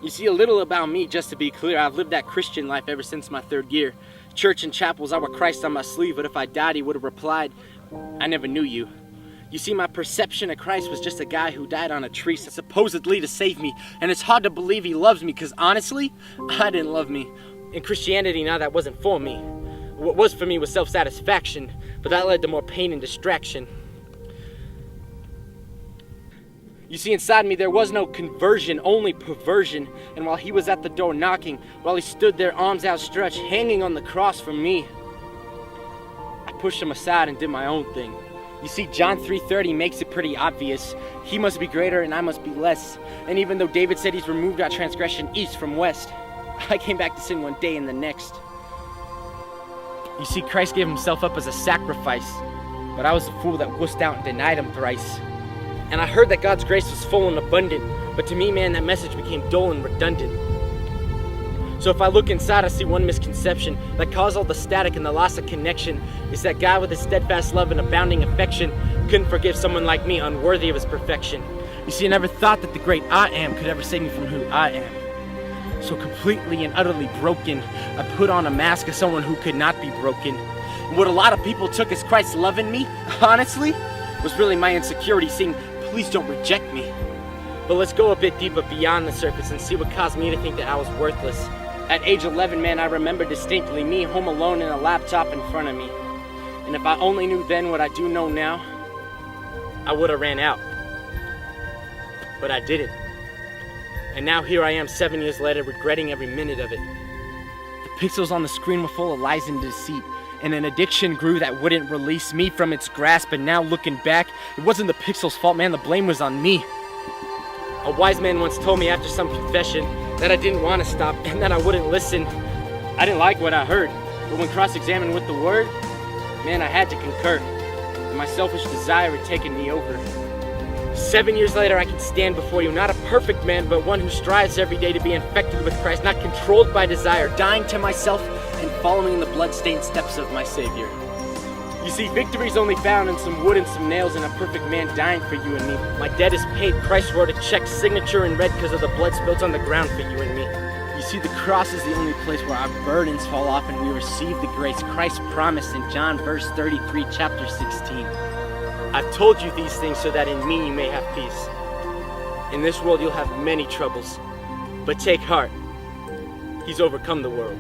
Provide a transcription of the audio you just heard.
You see, a little about me, just to be clear, I've lived that Christian life ever since my 3rd year. Church and chapels, I wore Christ on my sleeve, but if I died, he would have replied, I never knew you. You see, my perception of Christ was just a guy who died on a tree, supposedly to save me, and it's hard to believe he loves me, because honestly, I didn't love me. In Christianity, now that wasn't for me. What was for me was self-satisfaction, but that led to more pain and distraction. You see, inside me there was no conversion, only perversion. And while he was at the door knocking, while he stood there arms outstretched, hanging on the cross for me, I pushed him aside and did my own thing. You see, John 3:30 makes it pretty obvious. He must be greater and I must be less. And even though David said he's removed our transgression east from west, I came back to sin one day and the next. You see, Christ gave himself up as a sacrifice, but I was the fool that wussed out and denied him thrice. And I heard that God's grace was full and abundant, but to me, man, that message became dull and redundant. So if I look inside, I see one misconception that caused all the static and the loss of connection. Is that God with his steadfast love and abounding affection couldn't forgive someone like me, unworthy of his perfection. You see, I never thought that the great I Am could ever save me from who I am. So completely and utterly broken, I put on a mask of someone who could not be broken. And what a lot of people took as Christ loving me, honestly, was really my insecurity saying, please don't reject me. But let's go a bit deeper beyond the surface and see what caused me to think that I was worthless. At age 11, man, I remember distinctly me home alone and a laptop in front of me. And if I only knew then what I do know now, I would have ran out. But I didn't. And now here I am 7 years later, regretting every minute of it. The pixels on the screen were full of lies and deceit, and an addiction grew that wouldn't release me from its grasp. And now looking back, it wasn't the pixels' fault, man, the blame was on me. A wise man once told me after some confession that I didn't want to stop and that I wouldn't listen. I didn't like what I heard, but when cross-examined with the word, man, I had to concur. And my selfish desire had taken me over. 7 years later, I can stand before you, not a perfect man, but one who strives every day to be infected with Christ, not controlled by desire, dying to myself and following in the blood-stained steps of my Savior. You see, victory's only found in some wood and some nails and a perfect man dying for you and me. My debt is paid. Christ wrote a check, signature in red because of the blood spilled on the ground for you and me. You see, the cross is the only place where our burdens fall off and we receive the grace Christ promised in John verse 33, chapter 16. I've told you these things so that in me you may have peace. In this world you'll have many troubles, but take heart. He's overcome the world.